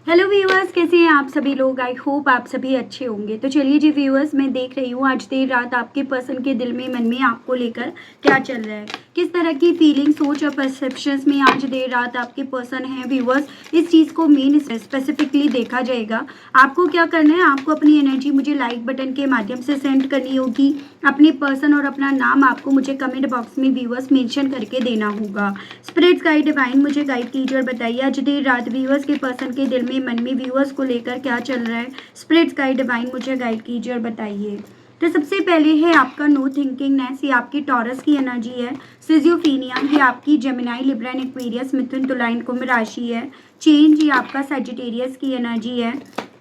Hello viewers, कैसे हैं आप सभी लोग। आई होप आप सभी अच्छे होंगे। तो चलिए जी व्यूअर्स, मैं देख रही हूँ आज देर रात आपके पर्सन के दिल में मन में आपको लेकर क्या चल रहा है, किस तरह की फीलिंग सोच और परसेप्शंस में आज देर रात आपके पर्सन हैं व्यूअर्स। इस चीज़ को मेन स्पेसिफिकली देखा जाएगा। आपको क्या करना है, आपको अपनी एनर्जी मुझे लाइक बटन के माध्यम से सेंड करनी होगी। अपने पर्सन और अपना नाम आपको मुझे कमेंट बॉक्स में व्यूअर्स मेंशन करके देना होगा। स्पिरिट्स गाइड डिवाइन मुझे गाइड कीजिए और बताइए आज देर रात व्यूअर्स के पर्सन के दिल में मन में व्यूअर्स को लेकर क्या चल रहा है। स्पिरिट्स गाइड डिवाइन मुझे गाइड कीजिए और बताइए। तो सबसे पहले है आपका नो थिंकिंगनेस, ये आपकी टॉरस की एनर्जी है। सिजियोफीनिया, ये आपकी Gemini, Libra and Aquarius, Mithun, Tula and Kumbh राशि है। चेंज, ये आपका सजिटेरियस की एनर्जी है।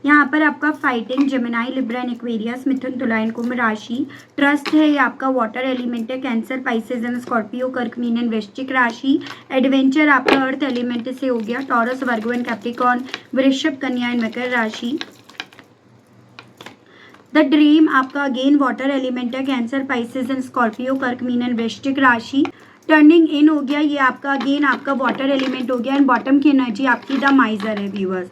यहाँ पर आपका फाइटिंग, Gemini, Libra and Aquarius, Mithun, Tula and Kumbh राशि। ट्रस्ट है, ये आपका वाटर एलिमेंट है। Cancer, Pisces and Scorpio, Kark, Meen and Vrishchik राशि। एडवेंचर आपका अर्थ एलिमेंट से हो गया। टॉरस, वर्गो एंड कैप्रिकॉर्न, वृषभ, कन्या एंड मकर राशि। द ड्रीम आपका अगेन वाटर एलिमेंट है। Cancer, Pisces and Scorpio, Kark, Meen and Vrishchik राशि। टर्निंग इन हो गया, ये आपका अगेन आपका वाटर एलिमेंट हो गया। एंड बॉटम की एनर्जी आपकी द माइजर है व्यूअर्स।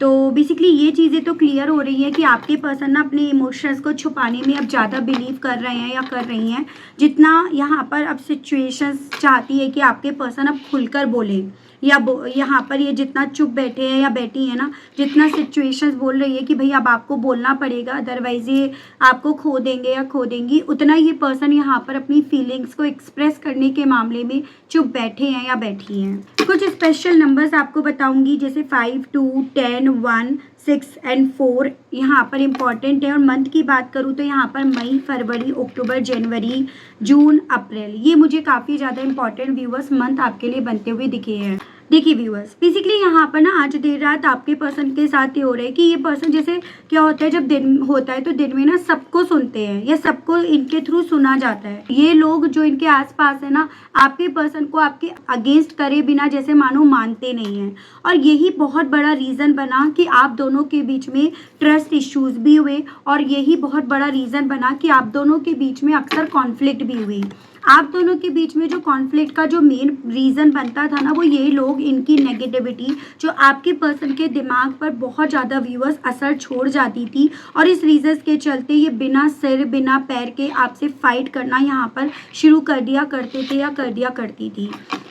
तो बेसिकली ये चीज़ें तो क्लियर हो रही है कि आपके पर्सन ना अपने इमोशंस को छुपाने में अब ज़्यादा बिलीव कर रहे हैं या कर रही हैं, जितना यहाँ पर अब सिचुएशंस चाहती है कि आपके पर्सन अब खुलकर बोले, या यहाँ पर ये जितना चुप बैठे हैं या बैठी है ना, जितना सिचुएशंस बोल रही है कि भाई अब आपको बोलना पड़ेगा, अदरवाइज ये आपको खो देंगे या खो देंगी, उतना ये पर्सन यहाँ पर अपनी फीलिंग्स को एक्सप्रेस करने के मामले में चुप बैठे हैं या बैठी हैं। कुछ स्पेशल नंबर्स आपको बताऊंगी, जैसे 5, 2, 10, 1, 6 एंड 4 यहाँ पर इम्पॉर्टेंट है। और मंथ की बात करूँ तो यहाँ पर मई, फरवरी, अक्टूबर, जनवरी, जून, अप्रैल, ये मुझे काफ़ी ज़्यादा इंपॉर्टेंट व्यूअर्स मंथ आपके लिए बनते हुए दिखे हैं। देखिए व्यूअर्स, बेसिकली यहाँ पर ना आज देर रात आपके पर्सन के साथ ये हो रहा है कि ये पर्सन, जैसे क्या होता है जब दिन होता है तो दिन में ना सबको सुनते हैं या सबको इनके थ्रू सुना जाता है। ये लोग जो इनके आसपास है ना, आपके पर्सन को आपके अगेंस्ट करे बिना जैसे मानो मानते नहीं हैं। और यही बहुत बड़ा रीज़न बना कि आप दोनों के बीच में ट्रस्ट इश्यूज भी हुए, और यही बहुत बड़ा रीज़न बना कि आप दोनों के बीच में अक्सर कॉन्फ्लिक्ट भी हुई। आप दोनों के बीच में जो कॉन्फ्लिक्ट का जो मेन रीज़न बनता था ना, वो यही लोग, इनकी नेगेटिविटी जो आपके पर्सन के दिमाग पर बहुत ज़्यादा व्यूअर्स असर छोड़ जाती थी, और इस रीज़न के चलते ये बिना सिर बिना पैर के आपसे फाइट करना यहाँ पर शुरू कर दिया करते थे या कर दिया करती थी।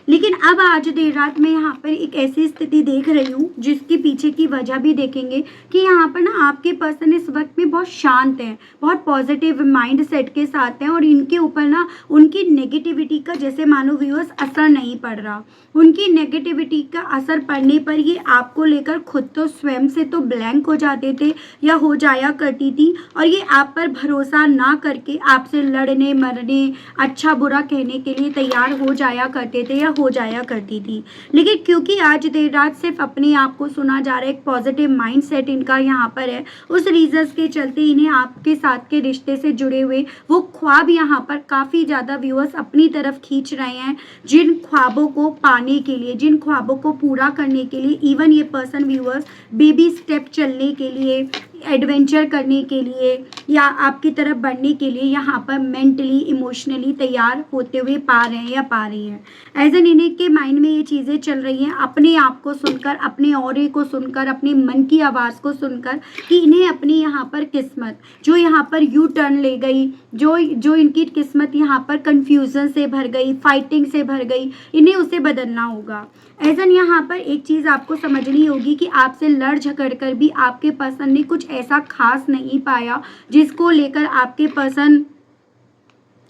लेकिन अब आज देर रात में यहाँ पर एक ऐसी स्थिति देख रही हूँ जिसके पीछे की वजह भी देखेंगे कि यहाँ पर ना आपके पर्सन इस वक्त में बहुत शांत हैं, बहुत पॉजिटिव माइंड सेट के साथ हैं, और इनके ऊपर ना उनकी नेगेटिविटी का जैसे मानो व्यूअर्स असर नहीं पड़ रहा। उनकी नेगेटिविटी का असर पड़ने पर ये आपको लेकर खुद तो स्वयं से तो ब्लैंक हो जाते थे या हो जाया करती थी, और ये आप पर भरोसा ना करके आपसे लड़ने मरने, अच्छा बुरा कहने के लिए तैयार हो जाया करते थे या हो जाया करती थी। लेकिन क्योंकि आज देर रात सिर्फ अपने आप को सुना जा रहा है, एक पॉजिटिव माइंड सेट इनका यहाँ पर है, उस रीजंस के चलते इन्हें आपके साथ के रिश्ते से जुड़े हुए वो ख्वाब यहाँ पर काफ़ी ज़्यादा व्यूअर्स अपनी तरफ खींच रहे हैं। जिन ख्वाबों को पाने के लिए, जिन ख्वाबों को पूरा करने के लिए इवन ये पर्सन व्यूअर्स बेबी स्टेप चलने के लिए, एडवेंचर करने के लिए या आपकी तरफ बढ़ने के लिए यहाँ पर मेंटली इमोशनली तैयार होते हुए पा रहे हैं या पा रही हैं। एज एन इन्हीं के माइंड में ये चीज़ें चल रही हैं, अपने आप को सुनकर, अपने ऑरे को सुनकर, अपने मन की आवाज़ को सुनकर, कि इन्हें अपनी यहाँ पर किस्मत जो यहाँ पर यू टर्न ले गई, जो इनकी किस्मत यहाँ पर कंफ्यूजन से भर गई, फाइटिंग से भर गई, इन्हें उसे बदलना होगा। ऐसा यहाँ पर एक चीज़ आपको समझनी होगी कि आपसे लड़ झगड़ कर भी आपके पर्सन ने कुछ ऐसा खास नहीं पाया जिसको लेकर आपके पर्सन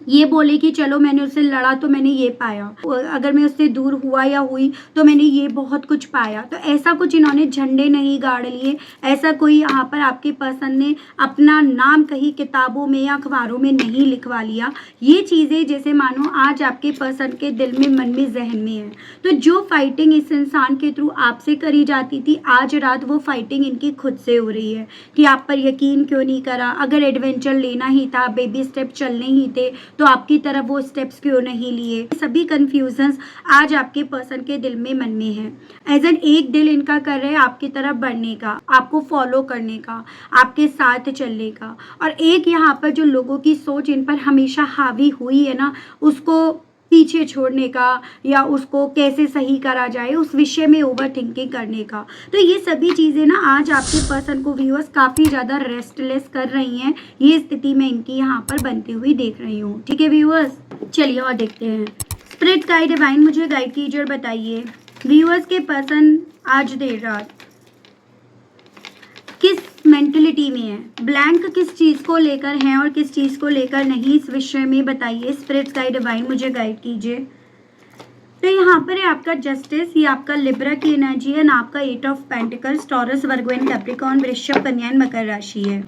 ये बोले कि चलो मैंने उससे लड़ा तो मैंने ये पाया, अगर मैं उससे दूर हुआ या हुई तो मैंने ये बहुत कुछ पाया। तो ऐसा कुछ इन्होंने झंडे नहीं गाड़ लिए, ऐसा कोई यहाँ पर आपके पर्सन ने अपना नाम कहीं किताबों में या अखबारों में नहीं लिखवा लिया। ये चीज़ें जैसे मानो आज आपके पर्सन के दिल में, मन में, जहन में है। तो जो फाइटिंग इस इंसान के थ्रू आपसे करी जाती थी, आज रात वो फाइटिंग इनकी खुद से हो रही है कि आप पर यकीन क्यों नहीं करा, अगर एडवेंचर लेना ही था, बेबी स्टेप चलने ही थे, तो आपकी तरफ वो स्टेप्स क्यों नहीं लिए। सभी कंफ्यूजन्स आज आपके पर्सन के दिल में, मन में है। एज एन एक दिल इनका कर रहे हैं आपकी तरफ बढ़ने का, आपको फॉलो करने का, आपके साथ चलने का। और एक यहाँ पर जो लोगों की सोच इन पर हमेशा हावी हुई है ना, उसको पीछे छोड़ने का या उसको कैसे सही करा जाए उस विषय में ओवर थिंकिंग करने का। तो ये सभी चीज़ें ना आज आपके पर्सन को व्यूअर्स काफ़ी ज़्यादा रेस्टलेस कर रही हैं। ये स्थिति मैं इनकी यहाँ पर बनती हुई देख रही हूँ। ठीक है व्यूअर्स, चलिए और देखते हैं। स्पिरिट गाइड डिवाइन मुझे गाइड कीजिए और बताइए व्यूअर्स के पर्सन आज देर रात किस मेंटलिटी में है, ब्लैंक किस चीज़ को लेकर है और किस चीज़ को लेकर नहीं, इस विषय में बताइए। स्पिरिट गाइड डिवाइन मुझे गाइड कीजिए। तो यहाँ पर है आपका जस्टिस, ये आपका लिब्रा की एनर्जी है ना, आपका 8 of pentacles, taurus, Virgo and Capricorn, वृषभ, कन्या एंड मकर राशि है।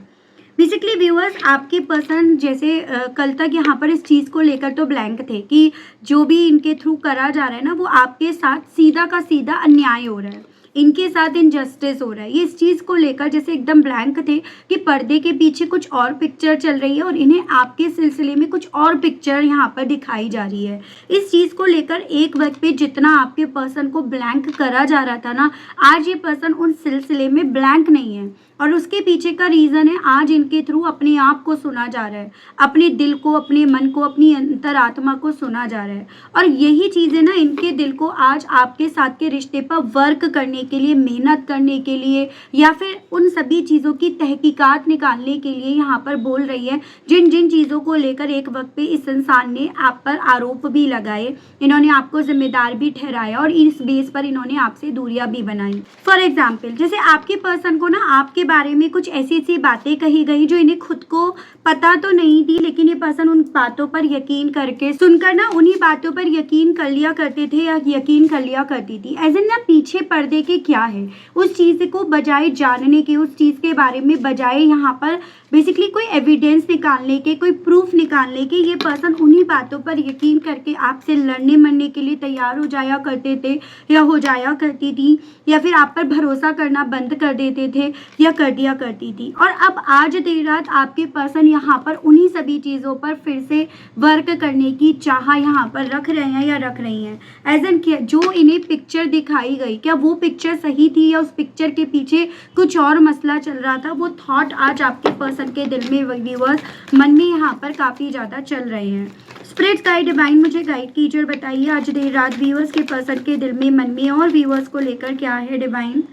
बेसिकली व्यूअर्स आपके पर्सन जैसे कल तक यहाँ पर इस चीज़ को लेकर तो ब्लैंक थे कि जो भी इनके थ्रू करा जा रहा है ना वो आपके साथ सीधा का सीधा अन्याय हो रहा है, इनके साथ इनजस्टिस हो रहा है। ये इस चीज़ को लेकर जैसे एकदम ब्लैंक थे कि पर्दे के पीछे कुछ और पिक्चर चल रही है और इन्हें आपके सिलसिले में कुछ और पिक्चर यहाँ पर दिखाई जा रही है। इस चीज़ को लेकर एक वक्त पे जितना आपके पर्सन को ब्लैंक करा जा रहा था ना, आज ये पर्सन उन सिलसिले में ब्लैंक नहीं है और उसके पीछे का रीज़न है आज इनके थ्रू अपने आप को सुना जा रहा है, अपने दिल को, अपने मन को, अपनी अंतरात्मा को सुना जा रहा है। और यही चीज़ें ना इनके दिल को आज आपके साथ के रिश्ते पर वर्क करने के लिए, मेहनत करने के लिए या फिर उन सभी चीज़ों की तहकीकात निकालने के लिए यहाँ पर बोल रही है, जिन जिन चीज़ों को लेकर एक वक्त पे इस इंसान ने आप पर आरोप भी लगाए, इन्होंने आपको जिम्मेदार भी ठहराया और इस बेस पर इन्होंने आपसे दूरियां भी बनाई। फॉर एग्जाम्पल जैसे आपके पर्सन को ना आपके बारे में कुछ ऐसी ऐसी बातें कही गई जो इन्हें खुद को पता तो नहीं थी, लेकिन ये पर्सन उन बातों पर यकीन करके सुनकर ना उन्हीं बातों पर यकीन कर लिया करते थे या यकीन कर लिया करती थी। एज इन ना पीछे पर्दे के क्या है उस चीज़ को बजाय जानने के, उस चीज़ के बारे में बजाय यहाँ पर बेसिकली कोई एविडेंस निकालने के, कोई प्रूफ निकालने के, ये पर्सन उन्हीं बातों पर यकीन करके आपसे लड़ने मरने के लिए तैयार हो जाया करते थे या हो जाया करती थी, या फिर आप पर भरोसा करना बंद कर देते थे या कर दिया करती थी। और अब आज देर रात आपके पर्सन यहाँ पर उन्हीं सभी चीज़ों पर फिर से वर्क करने की चाह यहाँ पर रख रहे हैं या रख रही हैं। एज एन जो इन्हें पिक्चर दिखाई गई, क्या वो पिक्चर सही थी या उस पिक्चर के पीछे कुछ और मसला चल रहा था, वो थॉट आज आपके पर्सन के दिल में, व्यूअर्स मन में यहाँ पर काफ़ी ज़्यादा चल रहे हैं। स्पिरिट गाइड डिवाइन मुझे गाइड कीजिए और बताइए आज देर रात व्यूअर्स के पर्सन के दिल में, मन में और व्यूअर्स को लेकर क्या है डिवाइन।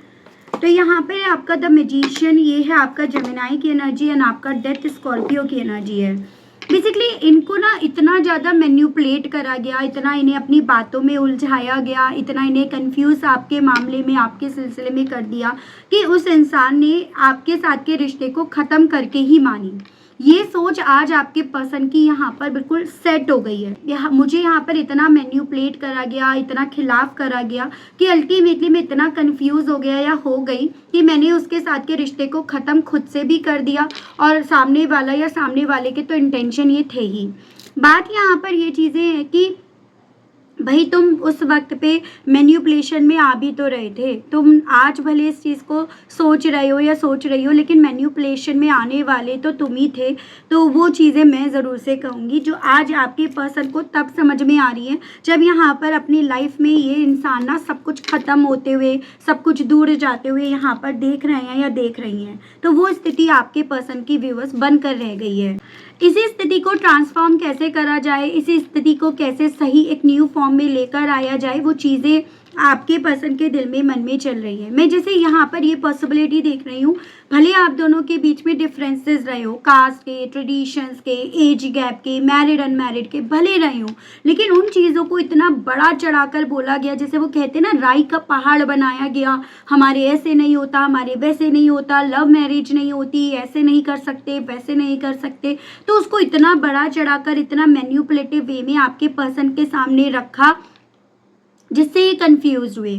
तो यहाँ पे आपका द मैजिशियन, ये है आपका जेमिनी की एनर्जी एंड आपका डेथ स्कॉर्पियो की एनर्जी है। बेसिकली इनको ना इतना ज़्यादा मैन्युपुलेट करा गया, इतना इन्हें अपनी बातों में उलझाया गया, इतना इन्हें कंफ्यूज आपके मामले में, आपके सिलसिले में कर दिया कि उस इंसान ने आपके साथ के रिश्ते को ख़त्म करके ही मानी। ये सोच आज आपके पर्सन की यहाँ पर बिल्कुल सेट हो गई है। मुझे यहाँ पर इतना मैन्युपुलेट करा गया, इतना खिलाफ करा गया कि अल्टीमेटली मैं इतना कंफ्यूज हो गया या हो गई कि मैंने उसके साथ के रिश्ते को ख़त्म खुद से भी कर दिया और सामने वाला या सामने वाले के तो इंटेंशन ये थे ही। बात यहाँ पर ये चीज़ें हैं कि भाई तुम उस वक्त पे मैन्युपुलेशन में आ भी तो रहे थे, तुम आज भले इस चीज़ को सोच रहे हो या सोच रही हो, लेकिन मैन्युपुलेशन में आने वाले तो तुम ही थे। तो वो चीज़ें मैं ज़रूर से कहूँगी जो आज आपके पर्सन को तब समझ में आ रही है जब यहाँ पर अपनी लाइफ में ये इंसान ना सब कुछ ख़त्म होते हुए, सब कुछ दूर जाते हुए यहाँ पर देख रहे हैं या देख रही हैं। तो वो स्थिति आपके पर्सन की व्यूअर्स बनकर रह गई है। इसी स्थिति को ट्रांसफॉर्म कैसे करा जाए, इसी स्थिति को कैसे सही एक न्यू फॉर्म में लेकर आया जाए, वो चीज़ें आपके पर्सन के दिल में, मन में चल रही है। मैं जैसे यहाँ पर ये पॉसिबिलिटी देख रही हूँ, भले आप दोनों के बीच में डिफरेंसेस रहे हो, कास्ट के, ट्रेडिशंस के, एज गैप के, मैरिड अनमैरिड के भले रहे हो, लेकिन उन चीज़ों को इतना बड़ा चढ़ाकर बोला गया, जैसे वो कहते हैं ना राई का पहाड़ बनाया गया, हमारे ऐसे नहीं होता, हमारे वैसे नहीं होता, लव मैरिज नहीं होती, ऐसे नहीं कर सकते, वैसे नहीं कर सकते। तो उसको इतना बड़ा चढ़ाकर, इतना मैन्युपुलेटिव वे में आपके पर्सन के सामने रखा जिससे ये कंफ्यूज हुए।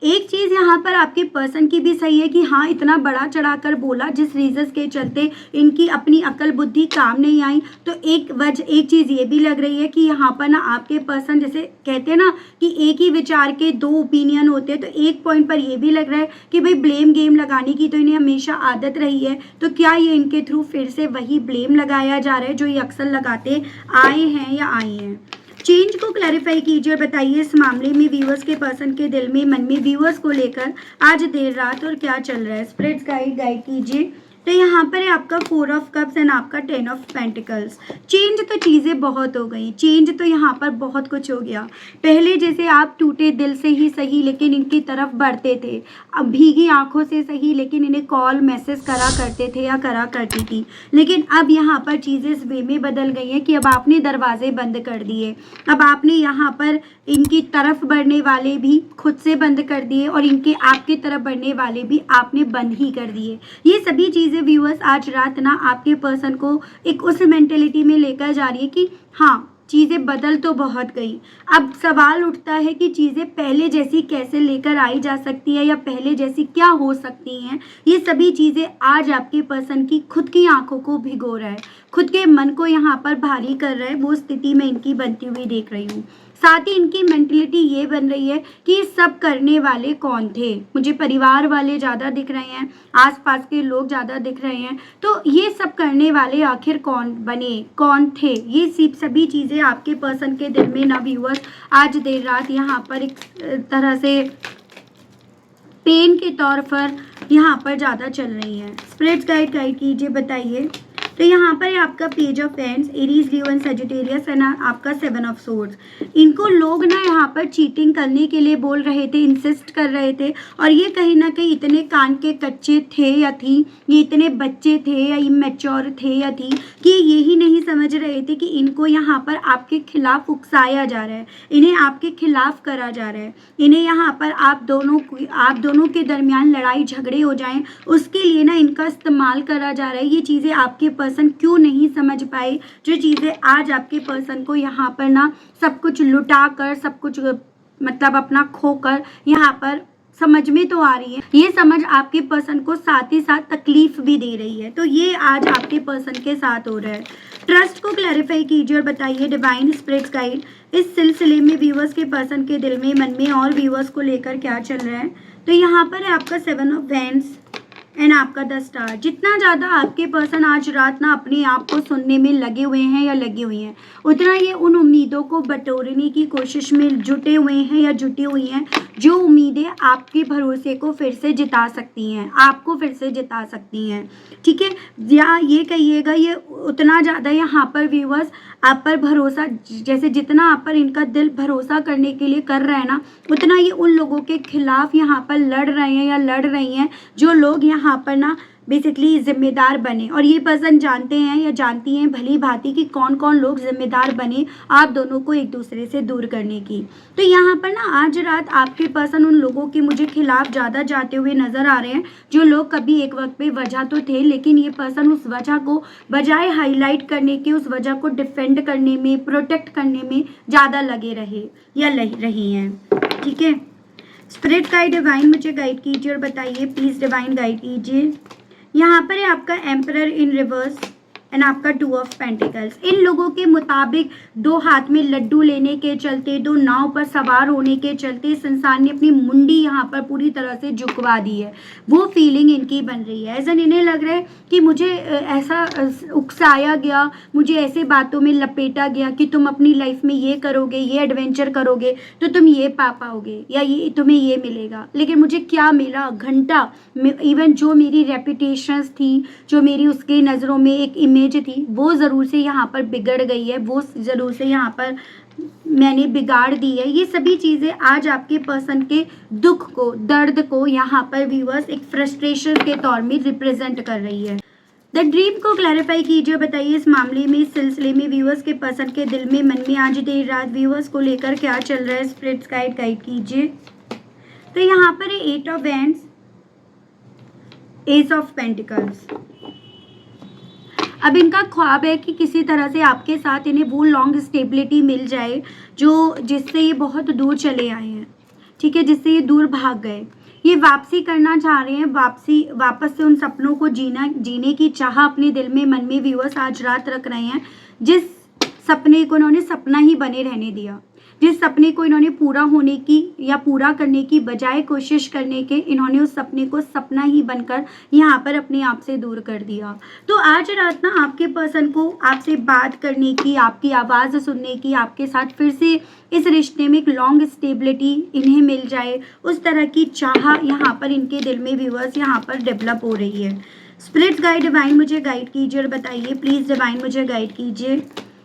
एक चीज़ यहाँ पर आपके पर्सन की भी सही है कि हाँ इतना बड़ा चढ़ाकर बोला जिस रीजंस के चलते इनकी अपनी अकल बुद्धि काम नहीं आई। तो एक चीज़ ये भी लग रही है कि यहाँ पर ना आपके पर्सन, जैसे कहते हैं ना कि एक ही विचार के दो ओपिनियन होते हैं, तो एक पॉइंट पर ये भी लग रहा है कि भाई ब्लेम गेम लगाने की तो इन्हें हमेशा आदत रही है, तो क्या ये इनके थ्रू फिर से वही ब्लेम लगाया जा रहा है जो ये अक्सर लगाते आए हैं या आई हैं। चेंज को क्लैरिफाई कीजिए और बताइए इस मामले में व्यूअर्स के पर्सन के दिल में, मन में व्यूअर्स को लेकर आज देर रात और क्या चल रहा है। स्पिरिट्स गाइड कीजिए तो यहाँ पर है आपका 4 ऑफ कप्स एंड आपका 10 ऑफ पेंटिकल्स। चेंज तो चीज़ें बहुत हो गई, चेंज तो यहाँ पर बहुत कुछ हो गया। पहले जैसे आप टूटे दिल से ही सही लेकिन इनकी तरफ बढ़ते थे, अब भीगी आंखों से सही लेकिन इन्हें कॉल मैसेज करा करते थे या करा करती थी, लेकिन अब यहाँ पर चीज़ें इस वे में बदल गई हैं कि अब आपने दरवाजे बंद कर दिए, अब आपने यहाँ पर इनकी तरफ बढ़ने वाले भी खुद से बंद कर दिए और इनके आपकी तरफ बढ़ने वाले भी आपने बंद ही कर दिए। ये सभी चीज़ें व्यूअर्स आज रात ना आपके पर्सन को एक उस मेंटेलिटी में लेकर जा रही है कि हाँ चीज़ें बदल तो बहुत गई। अब सवाल उठता है कि चीज़ें पहले जैसी कैसे लेकर आई जा सकती है या पहले जैसी क्या हो सकती हैं। ये सभी चीज़ें आज आपके पर्सन की खुद की आंखों को भिगो रहा है, खुद के मन को यहाँ पर भारी कर रहा है। वो स्थिति में इनकी बनती हुई देख रही हूँ। साथ ही इनकी मेंटलिटी ये बन रही है कि ये सब करने वाले कौन थे। मुझे परिवार वाले ज़्यादा दिख रहे हैं, आसपास के लोग ज़्यादा दिख रहे हैं, तो ये सब करने वाले आखिर कौन बने, कौन थे। ये सभी चीज़ें आपके पर्सन के दिल में ना व्यूअर्स आज देर रात यहाँ पर एक तरह से पेन के तौर पर यहाँ पर ज़्यादा चल रही हैं। स्पिरिट्स गाइड कीजिए, बताइए। तो यहाँ पर है आपका page of pens, Aries, Leo and Sagittarius and आपका 7 ऑफ सोर्ड्स। इनको लोग ना यहाँ पर चीटिंग करने के लिए बोल रहे थे, इंसिस्ट कर रहे थे, और ये कहीं ना कहीं इतने कान के कच्चे थे या थी, ये इतने बच्चे थे या इमेच्योर थे या थी कि यही नहीं समझ रहे थे कि इनको यहाँ पर आपके खिलाफ उकसाया जा रहा है, इन्हें आपके खिलाफ करा जा रहा है, इन्हें यहाँ पर आप दोनों के दरमियान लड़ाई झगड़े हो जाएं, उसके लिए ना इनका इस्तेमाल करा जा रहा है। ये चीज़ें आपके पर्सन क्यों नहीं समझ पाए, जो चीज़ें आज आपके पर्सन को यहाँ पर ना सब कुछ लुटा कर, सब कुछ मतलब अपना खोकर यहाँ पर समझ में तो आ रही है। ये समझ आपके पर्सन को साथ ही साथ तकलीफ भी दे रही है। तो ये आज आपके पर्सन के साथ हो रहा है। ट्रस्ट को क्लैरिफाई कीजिए और बताइए डिवाइन स्पिरिट्स गाइड, इस सिलसिले में व्यूअर्स के पर्सन के दिल में, मन में और व्यूअर्स को लेकर क्या चल रहा है। तो यहाँ पर है आपका 7 ऑफ वैंड्स एंड आपका 10 स्टार। जितना ज़्यादा आपके पर्सन आज रात ना अपने आप को सुनने में लगे हुए हैं या लगी हुई हैं, उतना ये उन उम्मीदों को बटोरने की कोशिश में जुटे हुए हैं या जुटी हुई हैं जो उम्मीदें आपके भरोसे को फिर से जिता सकती हैं, आपको फिर से जिता सकती हैं। ठीक है, या ये कहिएगा ये उतना ज़्यादा यहाँ पर व्यूअर्स आप पर भरोसा, जैसे जितना आप पर इनका दिल भरोसा करने के लिए कर रहा है ना, उतना ये उन लोगों के खिलाफ यहाँ पर लड़ रहे हैं या लड़ रही हैं जो लोग यहाँ पर ना बेसिकली जिम्मेदार बने। और ये पर्सन जानते हैं या जानती हैं भली भांति कि कौन कौन लोग जिम्मेदार बने आप दोनों को एक दूसरे से दूर करने की। तो यहाँ पर ना आज रात आपके पर्सन उन लोगों के मुझे खिलाफ ज़्यादा जाते हुए नज़र आ रहे हैं जो लोग कभी एक वक्त पे वजह तो थे, लेकिन ये पर्सन उस वजह को बजाय हाईलाइट करने के, उस वजह को डिफेंड करने में, प्रोटेक्ट करने में ज़्यादा लगे रहे या रही हैं। ठीक है, स्पिरिट गाइड डिवाइन मुझे गाइड कीजिए और बताइए प्लीज़, डिवाइन गाइड कीजिए। यहाँ पर है आपका एम्परर इन रिवर्स एंड आपका 2 ऑफ पेंटिकल्स। इन लोगों के मुताबिक 2 हाथ में लड्डू लेने के चलते, 2 नाव पर सवार होने के चलते इस इंसान ने अपनी मुंडी यहाँ पर पूरी तरह से झुकवा दी है। वो फीलिंग इनकी बन रही है, ऐसा इन्हें लग रहा है कि मुझे ऐसा उकसाया गया, मुझे ऐसे बातों में लपेटा गया कि तुम अपनी लाइफ में ये करोगे, ये एडवेंचर करोगे तो तुम ये पा पाओगे या ये तुम्हें ये मिलेगा, लेकिन मुझे क्या मिला, घंटा। इवन जो मेरी रेपुटेशंस थी, जो मेरी उसकी नज़रों में एक इमेज थी, वो ज़रूर से यहाँ पर बिगड़ गई है, वो ज़रूर से यहाँ पर मैंने बिगाड़ दी है। ये सभी चीज़ें आज आपके पर्सन के दुख को, दर्द को यहाँ पर व्यूअर्स एक फ्रस्ट्रेशन के तौर में रिप्रेजेंट कर रही है। द ड्रीम को क्लैरिफाई कीजिए, बताइए इस मामले में, इस सिलसिले में व्यूअर्स के पर्सन के दिल में, मन में आज देर रात व्यूअर्स को लेकर क्या चल रहा है। स्पिरिट्स गाइड कीजिए। तो यहाँ पर है 8 of wands, S of pentacles. अब इनका ख्वाब है कि किसी तरह से आपके साथ इन्हें वो लॉन्ग स्टेबिलिटी मिल जाए जिससे ये बहुत दूर चले आए हैं। ठीक है, जिससे ये दूर भाग गए। ये वापसी करना चाह रहे हैं, वापस से उन सपनों को जीने की चाह अपने दिल में, मन में व्यूअर्स आज रात रख रहे हैं, जिस सपने को उन्होंने सपना ही बने रहने दिया, जिस सपने को इन्होंने पूरा होने की या पूरा करने की बजाय कोशिश करने के, इन्होंने उस सपने को सपना ही बनकर यहाँ पर अपने आप से दूर कर दिया। तो आज रात ना आपके पर्सन को आपसे बात करने की, आपकी आवाज़ सुनने की, आपके साथ फिर से इस रिश्ते में एक लॉन्ग स्टेबिलिटी इन्हें मिल जाए, उस तरह की चाह यहाँ पर इनके दिल में व्यूअर्स यहाँ पर डेवलप हो रही है। स्पिरिट गाइड डिवाइन मुझे गाइड कीजिए और बताइए प्लीज़ डिवाइन मुझे गाइड कीजिए।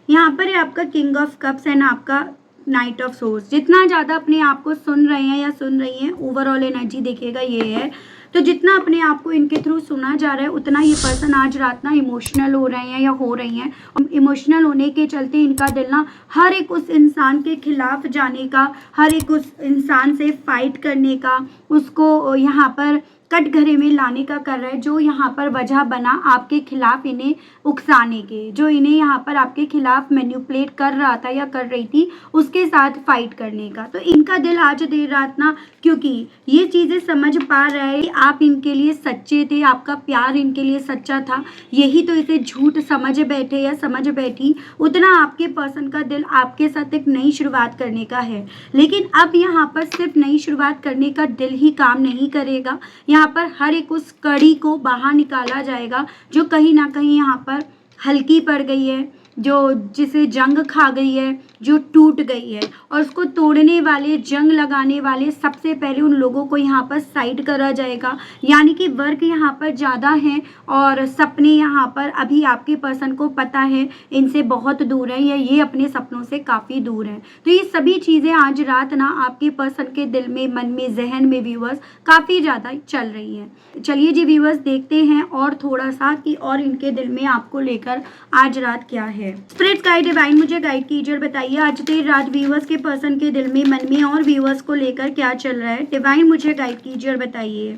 यहाँ पर है आपका किंग ऑफ कप्स एंड आपका नाइट ऑफ सोर्स। जितना ज़्यादा अपने आप को सुन रहे हैं या सुन रही हैं, ओवरऑल एनर्जी देखिएगा ये है। तो जितना अपने आप को इनके थ्रू सुना जा रहा है उतना ये पर्सन आज रात ना इमोशनल हो रहे हैं या हो रही हैं। इमोशनल होने के चलते इनका दिल ना हर एक उस इंसान के खिलाफ जाने का, हर एक उस इंसान से फाइट करने का, उसको यहाँ पर कटघरे में लाने का कर रहा है, जो यहाँ पर वजह बना आपके खिलाफ इन्हें उकसाने के, जो इन्हें यहाँ पर आपके खिलाफ मैनिपुलेट कर रहा था या कर रही थी, उसके साथ फाइट करने का। तो इनका दिल आज देर रात ना, क्योंकि ये चीज़ें समझ पा रहा है कि आप इनके लिए सच्चे थे, आपका प्यार इनके लिए सच्चा था, यही तो इसे झूठ समझ बैठे या समझ बैठी, उतना आपके पर्सन का दिल आपके साथ एक नई शुरुआत करने का है। लेकिन अब यहाँ पर सिर्फ नई शुरुआत करने का दिल ही काम नहीं करेगा, यहाँ पर हर एक उस कड़ी को बाहर निकाला जाएगा जो कहीं ना कहीं यहाँ पर हल्की पड़ गई है, जो जिसे जंग खा गई है, जो टूट गई है, और उसको तोड़ने वाले, जंग लगाने वाले सबसे पहले उन लोगों को यहाँ पर साइड करा जाएगा। यानी कि वर्क यहाँ पर ज़्यादा है और सपने यहाँ पर अभी आपके पर्सन को पता है इनसे बहुत दूर है या ये अपने सपनों से काफ़ी दूर हैं। तो ये सभी चीज़ें आज रात ना आपके पर्सन के दिल में, मन में, जहन में व्यूअर्स काफ़ी ज़्यादा चल रही हैं। चलिए जी व्यूअर्स देखते हैं और थोड़ा सा कि और इनके दिल में आपको लेकर आज रात क्या है। स्पिरिट गाइड डिवाइन मुझे गाइड कीजिए और बताइए आज देर रात व्यूअर्स के पर्सन के दिल में, मन में और व्यूअर्स को लेकर क्या चल रहा है। डिवाइन मुझे गाइड कीजिए और बताइए।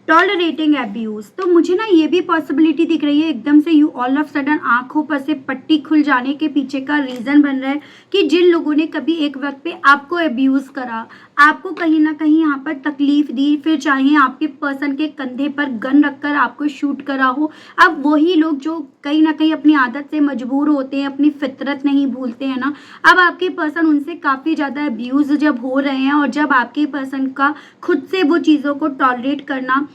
टॉलरेटिंग एब्यूज, तो मुझे ना ये भी पॉसिबिलिटी दिख रही है एकदम से यू ऑल ऑफ सडन आंखों पर से पट्टी खुल जाने के पीछे का रीज़न बन रहा है कि जिन लोगों ने कभी एक वक्त पे आपको एब्यूज़ करा, आपको कहीं ना कहीं यहाँ पर तकलीफ दी, फिर चाहे आपके पर्सन के कंधे पर गन रखकर आपको शूट करा हो, अब वही लोग जो कहीं ना कहीं अपनी आदत से मजबूर होते हैं, अपनी फितरत नहीं भूलते हैं ना, अब आपके पर्सन उनसे काफ़ी ज़्यादा एब्यूज़ जब हो रहे हैं और जब आपके पर्सन का खुद से वो चीज़ों को टॉलरेट करना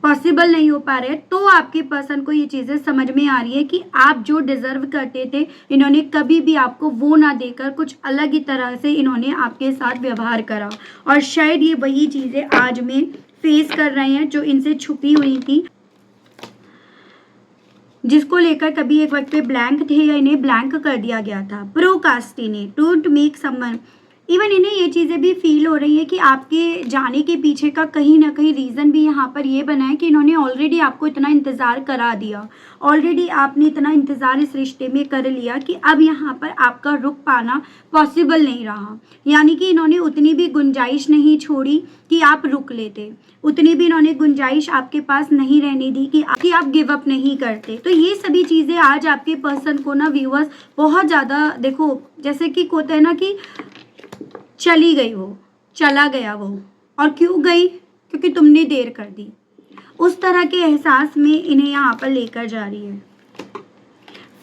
पॉसिबल नहीं हो पा रहे हैं, तो आपके पर्सन को ये चीज़ें समझ में आ रही है कि आप जो डिज़र्व करते थे इन्होंने कभी भी आपको वो ना देकर कुछ अलग ही तरह से इन्होंने आपके साथ व्यवहार करा, और शायद ये वही चीज़ें आज में फेस कर रहे हैं जो इनसे छुपी हुई थी, जिसको लेकर कभी एक वक्त पे ब्लैंक थे या इन्हें ब्लैंक कर दिया गया था। Procrastinate, don't make someone, even इन्हें ये चीज़ें भी फील हो रही है कि आपके जाने के पीछे का कहीं ना कहीं रीज़न भी यहाँ पर ये बना है कि इन्होंने ऑलरेडी आपको इतना इंतज़ार करा दिया, ऑलरेडी आपने इतना इंतज़ार इस रिश्ते में कर लिया कि अब यहाँ पर आपका रुक पाना पॉसिबल नहीं रहा। यानी कि इन्होंने उतनी भी गुंजाइश नहीं छोड़ी कि आप रुक लेते, उतनी भी इन्होंने गुंजाइश आपके पास नहीं रहने दी कि आप गिव अप नहीं करते। तो ये सभी चीज़ें आज आपके पर्सन को ना व्यूअर्स बहुत ज़्यादा, देखो जैसे कि होता है ना कि चली गई वो, चला गया वो, और क्यों गई, क्योंकि तुमने देर कर दी, उस तरह के एहसास में इन्हें यहाँ पर लेकर जा रही है।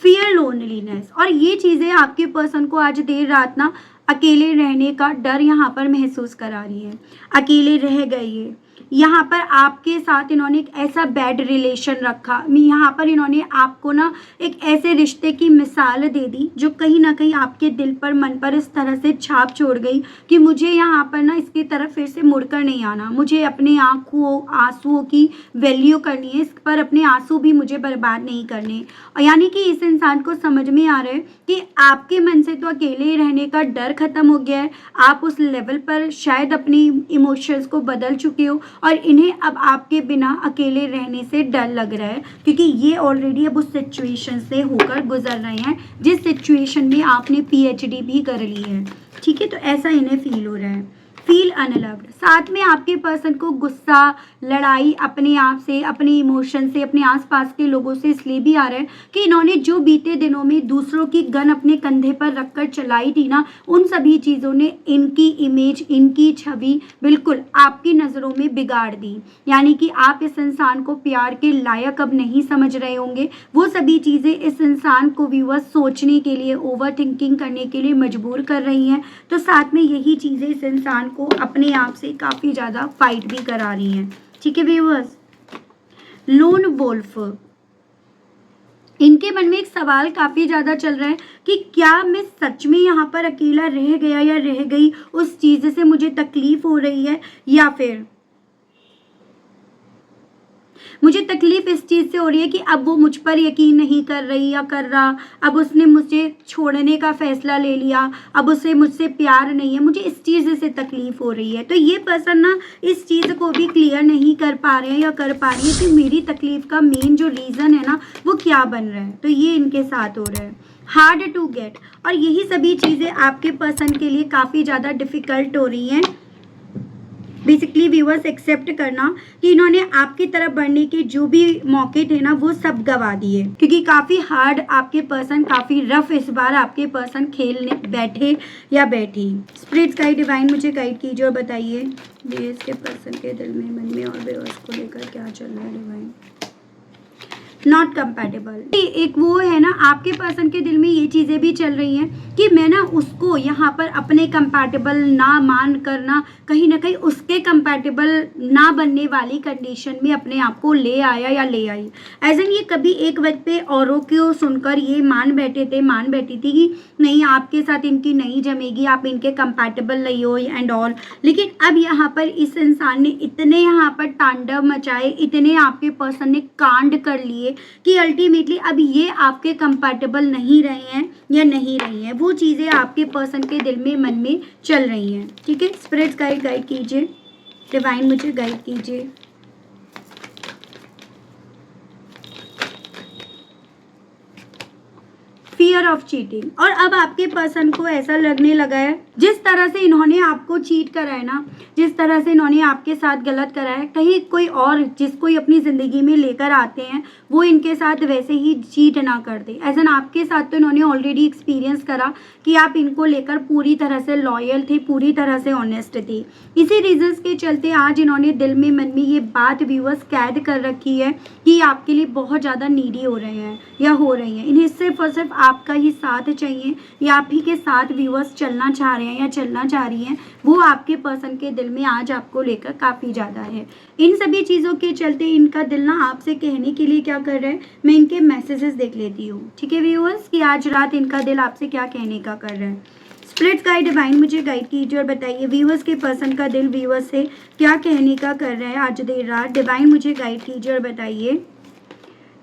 फियर, लोनलीनेस, और ये चीज़ें आपके पर्सन को आज देर रात ना अकेले रहने का डर यहाँ पर महसूस करा रही है। अकेले रह गए ये, यहाँ पर आपके साथ इन्होंने एक ऐसा बैड रिलेशन रखा, यहाँ पर इन्होंने आपको ना एक ऐसे रिश्ते की मिसाल दे दी जो कहीं ना कहीं आपके दिल पर, मन पर इस तरह से छाप छोड़ गई कि मुझे यहाँ पर ना इसकी तरफ फिर से मुड़कर नहीं आना, मुझे अपने आंसुओं की वैल्यू करनी है, इस पर अपने आंसू भी मुझे बर्बाद नहीं करने। यानी कि इस इंसान को समझ में आ रहा है कि आपके मन से तो अकेले रहने का डर खत्म हो गया है, आप उस लेवल पर शायद अपनी इमोशंस को बदल चुके हो और इन्हें अब आपके बिना अकेले रहने से डर लग रहा है, क्योंकि ये ऑलरेडी अब उस सिचुएशन से होकर गुजर रहे हैं जिस सिचुएशन में आपने PhD भी कर ली है। ठीक है, तो ऐसा इन्हें फील हो रहा है। Feel unloved. साथ में आपके पर्सन को गुस्सा, लड़ाई अपने आप से, अपने इमोशन से, अपने आसपास के लोगों से इसलिए भी आ रहा है कि इन्होंने जो बीते दिनों में दूसरों की गन अपने कंधे पर रखकर चलाई थी ना, उन सभी चीज़ों ने इनकी इमेज, इनकी छवि बिल्कुल आपकी नज़रों में बिगाड़ दी। यानी कि आप इस इंसान को प्यार के लायक अब नहीं समझ रहे होंगे। वो सभी चीज़ें इस इंसान को व्यूअर्स सोचने के लिए, ओवर थिंकिंग करने के लिए मजबूर कर रही हैं। तो साथ में यही चीज़ें इस इंसान को अपने आप से काफ़ी ज़्यादा फाइट भी करा रही हैं। ठीक है व्यूअर्स। लोन वोल्फ, इनके मन में एक सवाल काफ़ी ज़्यादा चल रहा है कि क्या मैं सच में यहाँ पर अकेला रह गया या रह गई, उस चीज़ से मुझे तकलीफ हो रही है, या फिर मुझे तकलीफ इस चीज़ से हो रही है कि अब वो मुझ पर यकीन नहीं कर रही या कर रहा, अब उसने मुझे छोड़ने का फैसला ले लिया, अब उसे मुझसे प्यार नहीं है, मुझे इस चीज़ से तकलीफ हो रही है। तो ये पर्सन ना इस चीज़ को भी क्लियर नहीं कर पा रहे हैं या कर पा रही है कि मेरी तकलीफ का मेन जो रीज़न है ना वो क्या बन रहा है। तो ये इनके साथ हो रहा है। हार्ड टू गेट, और यही सभी चीज़ें आपके पर्सन के लिए काफ़ी ज़्यादा डिफ़िकल्ट हो रही हैं। बेसिकली व्यूअर्स एक्सेप्ट करना कि इन्होंने आपकी तरफ बढ़ने के जो भी मौके थे ना वो सब गवा दिए, क्योंकि काफ़ी हार्ड आपके पर्सन, काफ़ी रफ इस बार आपके पर्सन खेलने बैठे या बैठी। स्पिरिट्स गाइड डिवाइन मुझे गाइड कीजिए और बताइए बेस के पर्सन के दिल में, मन में और व्यूअर्स को लेकर क्या चल रहा है डिवाइन। नॉट कंपैटिबल, एक वो है ना आपके पर्सन के दिल में ये चीज़ें भी चल रही हैं कि मैं ना उसको यहाँ पर अपने कंपैटिबल ना मान करना, कहीं ना कहीं उसके कंपैटिबल ना बनने वाली कंडीशन में अपने आप को ले आया या ले आई। एज एन ये कभी एक वक्त पे औरों को सुनकर ये मान बैठी थी कि नहीं आपके साथ इनकी नहीं जमेगी, आप इनके कंपैटिबल नहीं हो एंड ऑल। लेकिन अब यहाँ पर इस इंसान ने इतने यहाँ पर तांडव मचाए, इतने आपके पर्सन ने कांड कर लिए कि अल्टीमेटली अब ये आपके कंपैटिबल नहीं रहे हैं या नहीं रही हैं। वो चीज़ें आपके पर्सन के दिल में, मन में चल रही हैं। ठीक है, स्पिरिट्स गाइड कीजिए, डिवाइन मुझे गाइड कीजिए। फियर ऑफ चीटिंग, और अब आपके पर्सन को ऐसा लगने लगा है जिस तरह से इन्होंने आपको चीट करा है ना, जिस तरह से इन्होंने आपके साथ गलत करा है, कहीं कोई और जिसको अपनी ज़िंदगी में लेकर आते हैं वो इनके साथ वैसे ही चीट ना कर दे। ऐसा आपके साथ तो इन्होंने ऑलरेडी एक्सपीरियंस करा कि आप इनको लेकर पूरी तरह से लॉयल थे, पूरी तरह से ऑनेस्ट थी। इसी रीजंस के चलते आज इन्होंने दिल में, मन में ये बात व्यूअर्स कैद कर रखी है कि आपके लिए बहुत ज़्यादा नीडी हो रहे हैं या हो रही हैं। इन्हें सिर्फ और सिर्फ आपका ही साथ चाहिए, या आप ही के साथ व्यूअर्स चलना चाह रहे हैं या चलना चाह रही हैं। वो आपके पर्सन के दिल में आज आपको लेकर काफ़ी ज़्यादा है। इन सभी चीज़ों के चलते इनका दिल ना आपसे कहने के लिए क्या कर रहा है, मैं इनके मैसेजेस देख लेती हूँ। ठीक है व्यूअर्स, कि आज रात इनका दिल आपसे क्या कहने का कर रहा है। स्पिरिट्स गाइड डिवाइन मुझे गाइड कीजिए और बताइए व्यूअर्स के पर्सन का दिल व्यूअर्स से क्या कहने का कर रहा है आज देर रात। डिवाइन मुझे गाइड कीजिए और बताइए।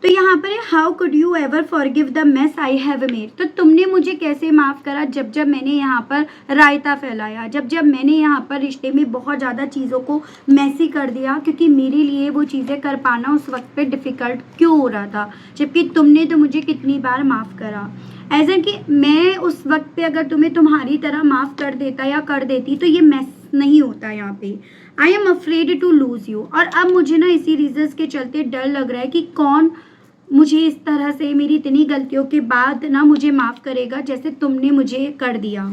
तो यहाँ पर है, how could you ever forgive the mess I have made. तो तुमने मुझे कैसे माफ़ करा जब जब मैंने यहाँ पर रायता फैलाया, जब जब मैंने यहाँ पर रिश्ते में बहुत ज़्यादा चीज़ों को मैसी कर दिया, क्योंकि मेरे लिए वो चीज़ें कर पाना उस वक्त पे डिफ़िकल्ट क्यों हो रहा था, जबकि तुमने तो मुझे कितनी बार माफ़ करा। ऐसा कि मैं उस वक्त पे अगर तुम्हें तुम्हारी तरह माफ़ कर देता या कर देती तो ये मैस नहीं होता यहाँ पे। I am afraid to lose you, और अब मुझे ना इसी रीजंस के चलते डर लग रहा है कि कौन मुझे इस तरह से मेरी इतनी गलतियों के बाद ना मुझे माफ़ करेगा जैसे तुमने मुझे कर दिया।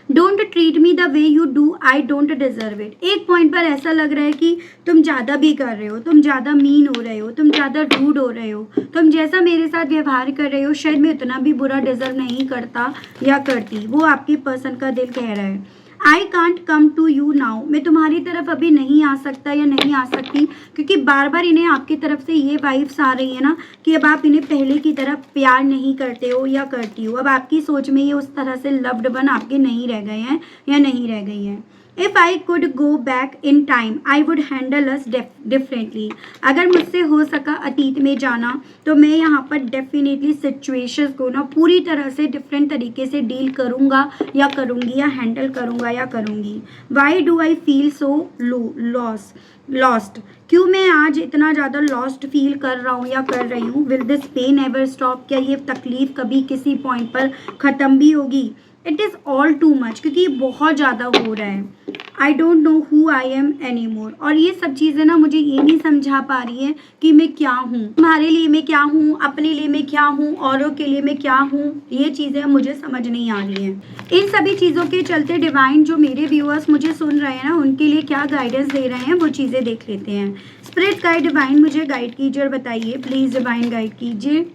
Don't treat me the way you do, I don't deserve it. एक पॉइंट पर ऐसा लग रहा है कि तुम ज़्यादा भी कर रहे हो, तुम ज़्यादा मीन हो रहे हो, तुम ज़्यादा रूड हो रहे हो, तुम जैसा मेरे साथ व्यवहार कर रहे हो शायद मैं उतना भी बुरा डिजर्व नहीं करता या करती। वो आपकी पर्सन का दिल कह रहा है। I can't come to you now, मैं तुम्हारी तरफ अभी नहीं आ सकता या नहीं आ सकती, क्योंकि बार बार इन्हें आपकी तरफ से ये वाइब्स आ रही है ना कि अब आप इन्हें पहले की तरफ प्यार नहीं करते हो या करती हो। अब आपकी सोच में ये उस तरह से लव्ड वन आपके नहीं रह गए हैं या नहीं रह गई हैं। If I could go back in time I would handle us differently. अगर मुझसे हो सका अतीत में जाना तो मैं यहाँ पर डेफिनेटली सिचुएशंस को ना पूरी तरह से डिफरेंट तरीके से डील करूँगा या करूँगी या हैंडल करूँगा या करूँगी। Why do I feel so lost, क्यों मैं आज इतना ज़्यादा लॉस्ट फील कर रहा हूँ या कर रही हूँ। Will this pain ever stop, क्या ये तकलीफ कभी किसी पॉइंट पर ख़त्म भी होगी। It is all too much, क्योंकि ये बहुत ज़्यादा हो रहा है। I don't know who I am any more. और ये सब चीज़ें ना मुझे ये नहीं समझा पा रही है कि मैं क्या हूँ, तुम्हारे लिए मैं क्या हूँ, अपने लिए मैं क्या हूँ, औरों के लिए मैं क्या हूँ। ये चीज़ें मुझे समझ नहीं आ रही हैं। इन सभी चीज़ों के चलते डिवाइन जो मेरे व्यूअर्स मुझे सुन रहे हैं ना, उनके लिए क्या गाइडेंस दे रहे हैं वो चीज़ें देख लेते हैं। स्पिरिट गाइड डिवाइन मुझे गाइड कीजिए और बताइए प्लीज़। डिवाइन गाइड कीजिए।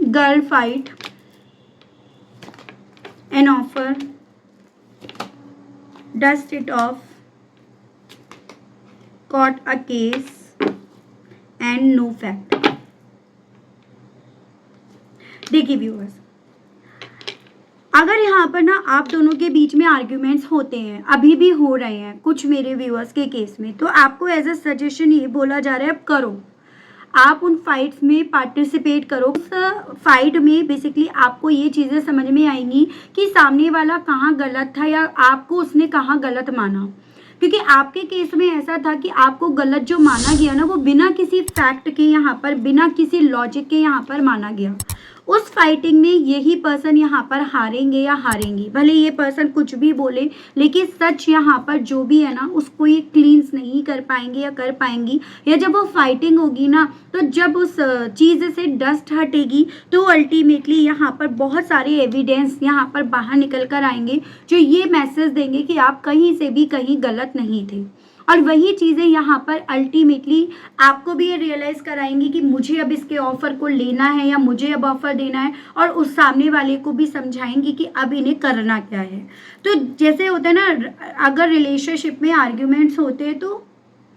Girl fight an offer, dust it off, caught a case and no fact। देखिए व्यूअर्स, अगर यहाँ पर ना आप दोनों के बीच में आर्ग्यूमेंट्स होते हैं, अभी भी हो रहे हैं कुछ मेरे व्यूअर्स के केस में, तो आपको एज अ सजेशन ये बोला जा रहा है अब करो, आप उन फाइट्स में पार्टिसिपेट करो। उस फाइट में बेसिकली आपको ये चीज़ें समझ में आएंगी कि सामने वाला कहाँ गलत था या आपको उसने कहाँ गलत माना। क्योंकि आपके केस में ऐसा था कि आपको गलत जो माना गया ना, वो बिना किसी फैक्ट के यहाँ पर, बिना किसी लॉजिक के यहाँ पर माना गया। उस फाइटिंग में यही पर्सन यहाँ पर हारेंगे या हारेंगी, भले ये पर्सन कुछ भी बोले, लेकिन सच यहाँ पर जो भी है ना उसको ये क्लींस नहीं कर पाएंगे या कर पाएंगी। या जब वो फाइटिंग होगी ना, तो जब उस चीज़ से डस्ट हटेगी तो अल्टीमेटली यहाँ पर बहुत सारे एविडेंस यहाँ पर बाहर निकल कर आएंगे जो ये मैसेज देंगे कि आप कहीं से भी कहीं गलत नहीं थे। और वही चीज़ें यहाँ पर अल्टीमेटली आपको भी ये रियलाइज़ कराएंगी कि मुझे अब इसके ऑफ़र को लेना है या मुझे अब ऑफ़र देना है, और उस सामने वाले को भी समझाएंगी कि अब इन्हें करना क्या है। तो जैसे होता है ना, अगर रिलेशनशिप में आर्ग्यूमेंट्स होते हैं तो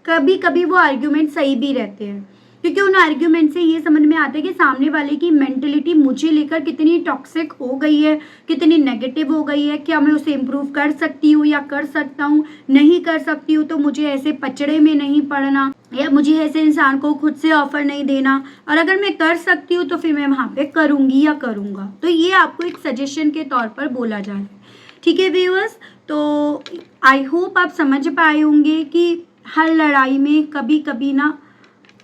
कभी कभी वो आर्ग्यूमेंट सही भी रहते हैं, क्योंकि उन आर्ग्यूमेंट से ये समझ में आता है कि सामने वाले की मेंटलिटी मुझे लेकर कितनी टॉक्सिक हो गई है, कितनी नेगेटिव हो गई है। क्या मैं उसे इम्प्रूव कर सकती हूँ या कर सकता हूँ, नहीं कर सकती हूँ तो मुझे ऐसे पचड़े में नहीं पड़ना, या मुझे ऐसे इंसान को खुद से ऑफर नहीं देना, और अगर मैं कर सकती हूँ तो फिर मैं वहाँ पे करूँगी या करूँगा। तो ये आपको एक सजेशन के तौर पर बोला जा रहा है। ठीक है व्यूअर्स, तो आई होप आप समझ पाए होंगे कि हर लड़ाई में कभी कभी ना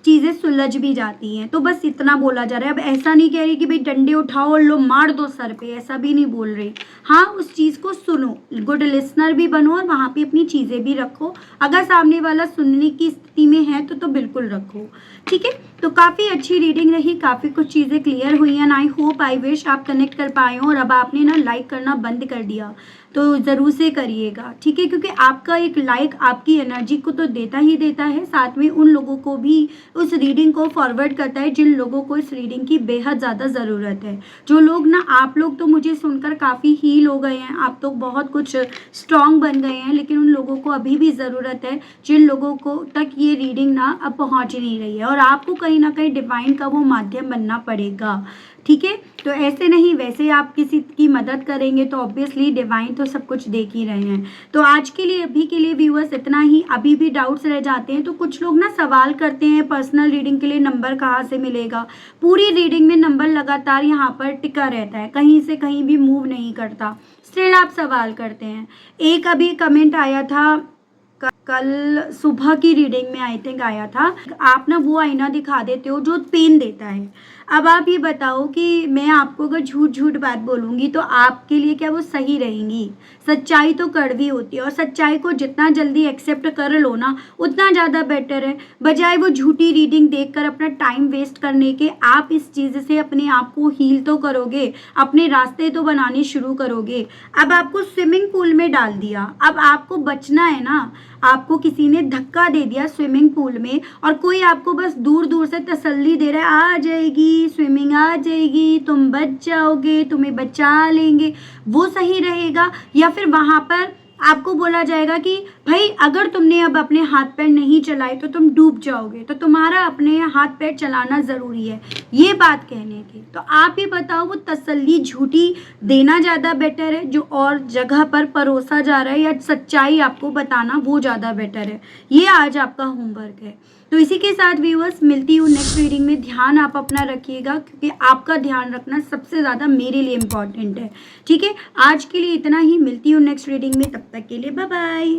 चीज़ें सुलझ भी जाती हैं। तो बस इतना बोला जा रहा है। अब ऐसा नहीं कह रही कि भाई डंडे उठाओ और लो मार दो सर पे, ऐसा भी नहीं बोल रही। हाँ, उस चीज़ को सुनो, गुड लिसनर भी बनो और वहाँ पे अपनी चीज़ें भी रखो। अगर सामने वाला सुनने की स्थिति में है तो बिल्कुल रखो। ठीक है, तो काफ़ी अच्छी रीडिंग रही, काफ़ी कुछ चीज़ें क्लियर हुई हैं। आई होप, आई विश आप कनेक्ट कर पाए हो। और अब आपने ना लाइक करना बंद कर दिया तो ज़रूर से करिएगा, ठीक है, क्योंकि आपका एक लाइक आपकी एनर्जी को तो देता ही देता है, साथ में उन लोगों को भी उस रीडिंग को फॉरवर्ड करता है जिन लोगों को इस रीडिंग की बेहद ज़्यादा ज़रूरत है। जो लोग ना, आप लोग तो मुझे सुनकर काफ़ी हील हो गए हैं, आप तो बहुत कुछ स्ट्रॉन्ग बन गए हैं, लेकिन उन लोगों को अभी भी ज़रूरत है जिन लोगों को तक ये रीडिंग ना अब पहुँच नहीं रही है, और आपको कहीं ना कहीं डिवाइन का वो माध्यम बनना पड़ेगा। ठीक है, तो ऐसे नहीं वैसे आप किसी की मदद करेंगे तो ऑब्वियसली डिवाइन तो सब कुछ देख ही रहे हैं। तो आज के लिए, अभी के लिए व्यूअर्स इतना ही। अभी भी डाउट्स रह जाते हैं तो कुछ लोग ना सवाल करते हैं पर्सनल रीडिंग के लिए नंबर कहाँ से मिलेगा। पूरी रीडिंग में नंबर लगातार यहाँ पर टिका रहता है, कहीं से कहीं भी मूव नहीं करता, स्टिल आप सवाल करते हैं। एक अभी कमेंट आया था कल सुबह की रीडिंग में, आई थिंक आया था, आप ना वो आईना दिखा देते हो जो पेन देता है। अब आप ये बताओ कि मैं आपको अगर झूठ झूठ बात बोलूँगी तो आपके लिए क्या वो सही रहेंगी? सच्चाई तो कड़वी होती है, और सच्चाई को जितना जल्दी एक्सेप्ट कर लो ना उतना ज़्यादा बेटर है, बजाय वो झूठी रीडिंग देखकर अपना टाइम वेस्ट करने के। आप इस चीज़ से अपने आप को हील तो करोगे, अपने रास्ते तो बनाने शुरू करोगे। अब आपको स्विमिंग पूल में डाल दिया, अब आपको बचना है ना। आपको किसी ने धक्का दे दिया स्विमिंग पूल में, और कोई आपको बस दूर दूर से तसल्ली दे रहा है, आ जाएगी स्विमिंग, आ जाएगी, तुम बच जाओगे, तुम्हें बचा लेंगे। वो सही रहेगा? या फिर वहाँ पर आपको बोला जाएगा कि भाई अगर तुमने अब अपने हाथ पैर नहीं चलाए तो तुम डूब जाओगे, तो तुम्हारा अपने हाथ पैर चलाना ज़रूरी है, ये बात कहने की। तो आप ही बताओ, वो तसल्ली झूठी देना ज़्यादा बेटर है जो और जगह पर परोसा जा रहा है, या सच्चाई आपको बताना वो ज़्यादा बेटर है? ये आज आपका होमवर्क है। तो इसी के साथ व्यूअर्स मिलती हूँ नेक्स्ट रीडिंग में। ध्यान आप अपना रखिएगा, क्योंकि आपका ध्यान रखना सबसे ज़्यादा मेरे लिए इम्पॉर्टेंट है। ठीक है, आज के लिए इतना ही, मिलती हूँ नेक्स्ट रीडिंग में, तब तक के लिए बाय बाय।